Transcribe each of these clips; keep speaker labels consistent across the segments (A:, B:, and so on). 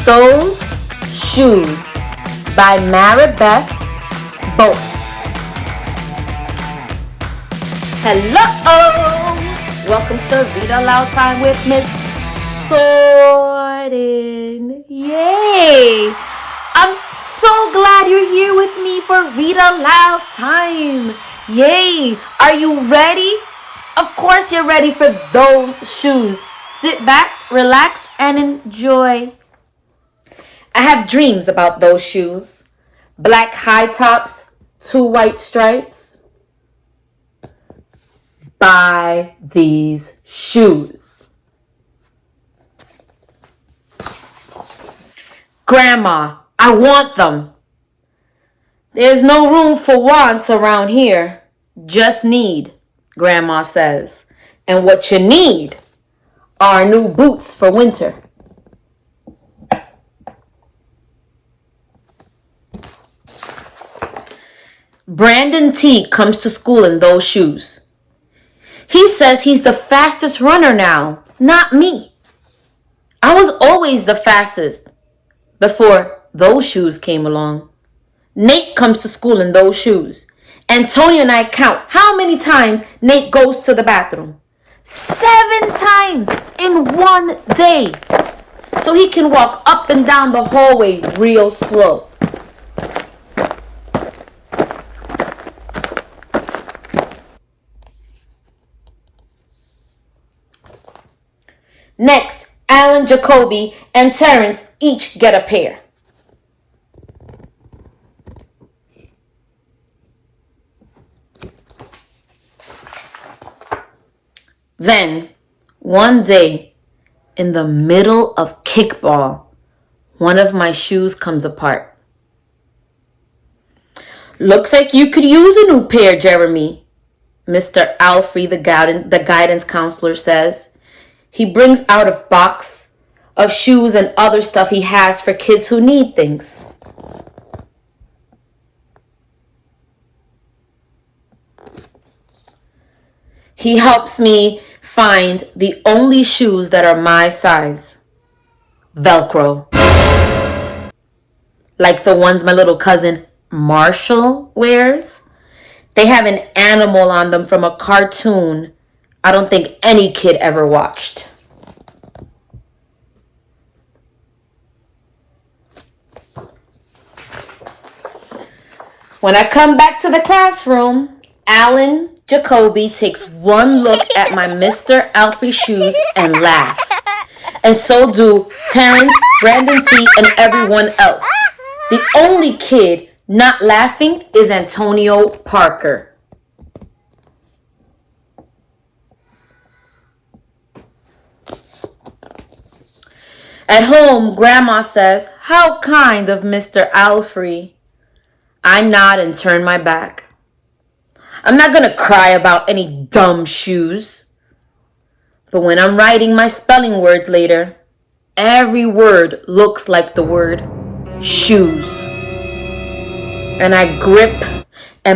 A: Those Shoes by Maribeth Boat. Hello! Welcome to Read Aloud Time with Miss Sorden. Yay! I'm so glad you're here with me for Read Aloud Time. Yay! Are you ready? Of course you're ready for those shoes. Sit back, relax, and enjoy. I have dreams about those shoes. Black high tops, 2 white stripes. Buy these shoes. Grandma, I want them. There's no room for wants around here. Just need, Grandma says. And what you need are new boots for winter. Brandon T comes to school in those shoes. He says he's the fastest runner now, not me. I was always the fastest before those shoes came along. Nate comes to school in those shoes. Antonio and I count how many times Nate goes to the bathroom. 7 times in one day. So he can walk up and down the hallway real slow. Next, Alan, Jacoby, and Terrence each get a pair. Then, one day, in the middle of kickball, one of my shoes comes apart. Looks like you could use a new pair, Jeremy, Mr. Alfrey, the guidance counselor, says. He brings out a box of shoes and other stuff he has for kids who need things. He helps me find the only shoes that are my size. Velcro. Like the ones my little cousin Marshall wears. They have an animal on them from a cartoon I don't think any kid ever watched. When I come back to the classroom, Alan Jacoby takes one look at my Mr. Alfrey shoes and laugh. And so do Terrence, Brandon T, and everyone else. The only kid not laughing is Antonio Parker. At home, Grandma says, "How kind of Mr. Alfrey." I nod and turn my back. I'm not going to cry about any dumb shoes. But when I'm writing my spelling words later, every word looks like the word shoes. And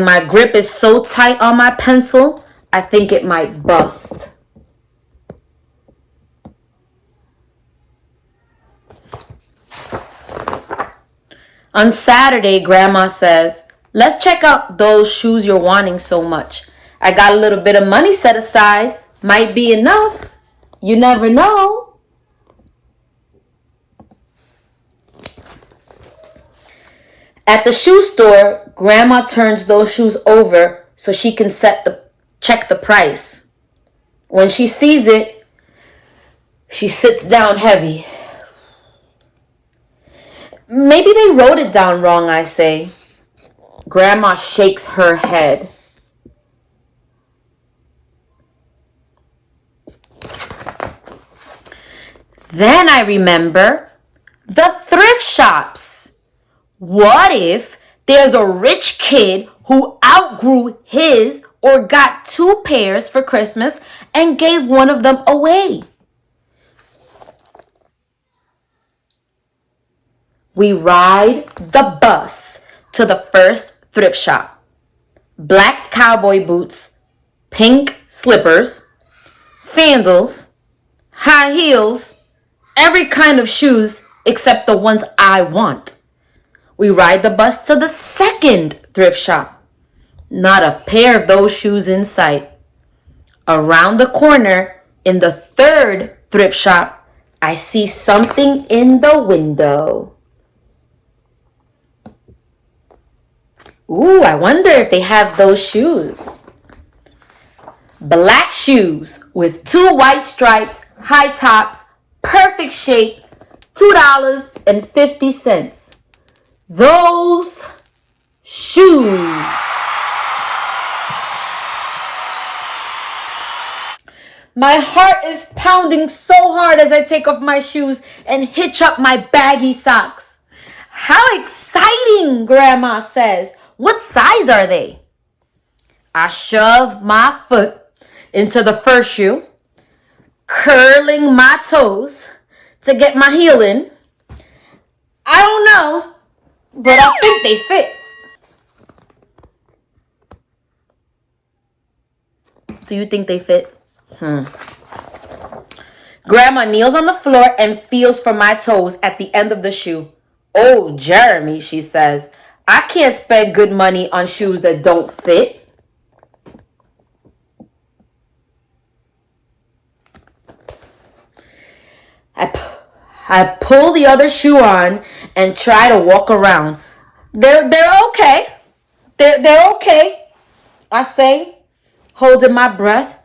A: my grip is so tight on my pencil, I think it might bust. On Saturday, Grandma says, "Let's check out those shoes you're wanting so much. I got a little bit of money set aside. Might be enough. You never know." At the shoe store, Grandma turns those shoes over so she can check the price. When she sees it, she sits down heavy. "Maybe they wrote it down wrong," I say. Grandma shakes her head. Then I remember the thrift shops. What if there's a rich kid who outgrew his or got 2 pairs for Christmas and gave one of them away? We ride the bus to the first thrift shop. Black cowboy boots, pink slippers, sandals, high heels, every kind of shoes except the ones I want. We ride the bus to the second thrift shop. Not a pair of those shoes in sight. Around the corner, in the third thrift shop, I see something in the window. Ooh, I wonder if they have those shoes. Black shoes with 2 white stripes, high tops, perfect shape, $2.50. Those shoes. My heart is pounding so hard as I take off my shoes and hitch up my baggy socks. How exciting, Grandma says. What size are they? I shove my foot into the first shoe, curling my toes to get my heel in. I don't know, but I think they fit. Do you think they fit? Grandma kneels on the floor and feels for my toes at the end of the shoe. Oh, Jeremy, she says, I can't spend good money on shoes that don't fit. I pull the other shoe on and try to walk around. They're okay. They're okay, I say, holding my breath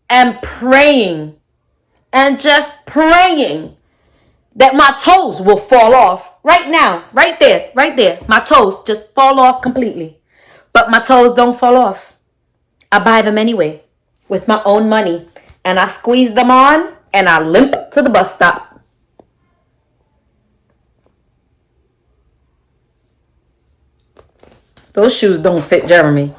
A: and praying. And just praying that my toes will fall off right now, right there. My toes just fall off completely. But my toes don't fall off. I buy them anyway with my own money, and I squeeze them on and I limp to the bus stop. Those shoes don't fit Jeremy.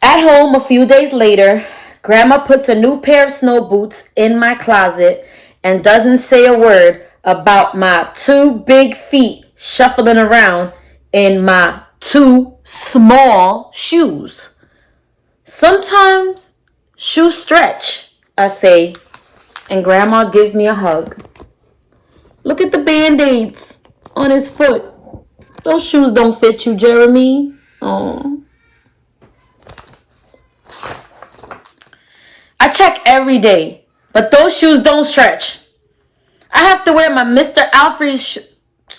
A: At home a few days later, Grandma puts a new pair of snow boots in my closet and doesn't say a word about my 2 big feet shuffling around in my 2 small shoes. Sometimes shoes stretch, I say, and Grandma gives me a hug. Look at the Band-Aids on his foot. Those shoes don't fit you, Jeremy. Oh. I check every day, but those shoes don't stretch. I have to wear my Mr. Alfred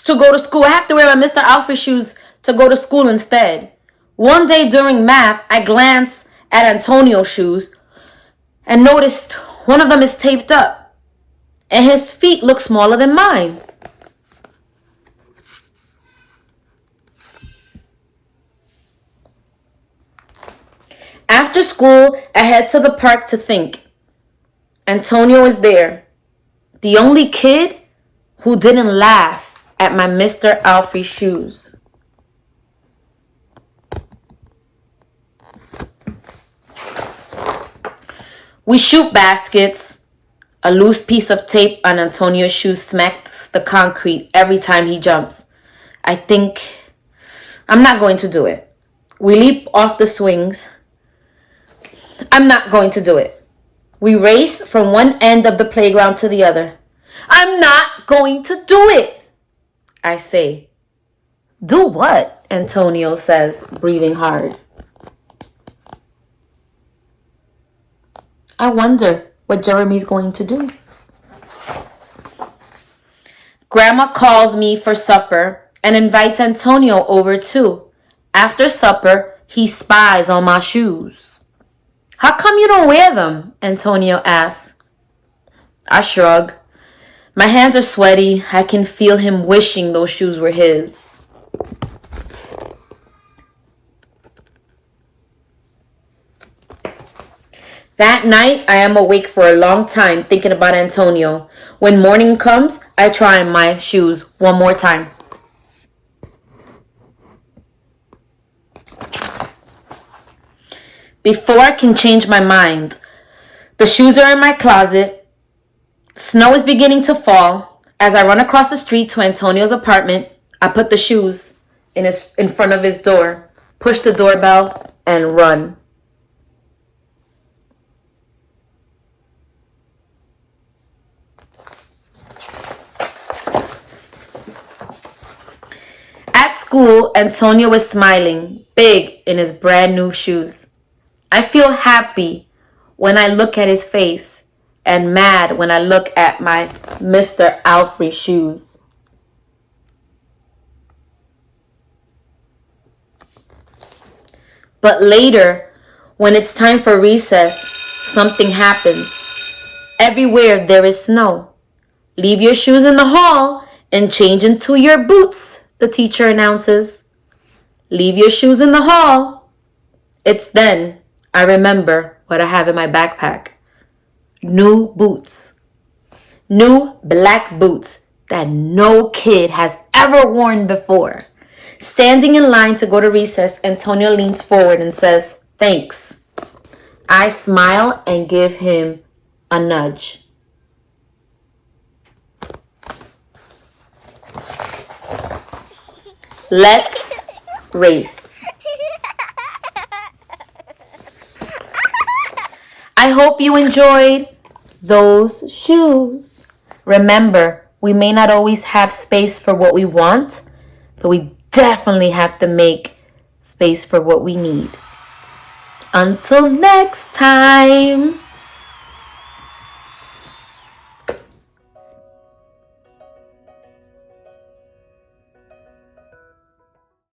A: to go to school. I have to wear my Mr. Alfred shoes to go to school instead. One day during math, I glanced at Antonio's shoes and noticed one of them is taped up, and his feet look smaller than mine. After school, I head to the park to think. Antonio is there, the only kid who didn't laugh at my Mr. Alfred shoes. We shoot baskets. A loose piece of tape on Antonio's shoes smacks the concrete every time he jumps. I think I'm not going to do it. We leap off the swings. I'm not going to do it. We race from one end of the playground to the other. I'm not going to do it, I say. Do what? Antonio says, breathing hard. I wonder what Jeremy's going to do. Grandma calls me for supper and invites Antonio over too. After supper, he spies on my shoes. How come you don't wear them? Antonio asks. I shrug. My hands are sweaty. I can feel him wishing those shoes were his. That night, I am awake for a long time thinking about Antonio. When morning comes, I try on my shoes one more time. Before I can change my mind, the shoes are in my closet. Snow is beginning to fall. As I run across the street to Antonio's apartment, I put the shoes in front of his door, push the doorbell, and run. school, Antonio was smiling, big in his brand new shoes. I feel happy when I look at his face and mad when I look at my Mr. Alfred shoes. But later, when it's time for recess, something happens. Everywhere there is snow. Leave your shoes in the hall and change into your boots, the teacher announces. Leave your shoes in the hall. It's then I remember what I have in my backpack. New boots. New black boots that no kid has ever worn before. Standing in line to go to recess, Antonio leans forward and says, "Thanks." I smile and give him a nudge. Let's race. I hope you enjoyed those shoes. Remember, we may not always have space for what we want, but we definitely have to make space for what we need. Until next time.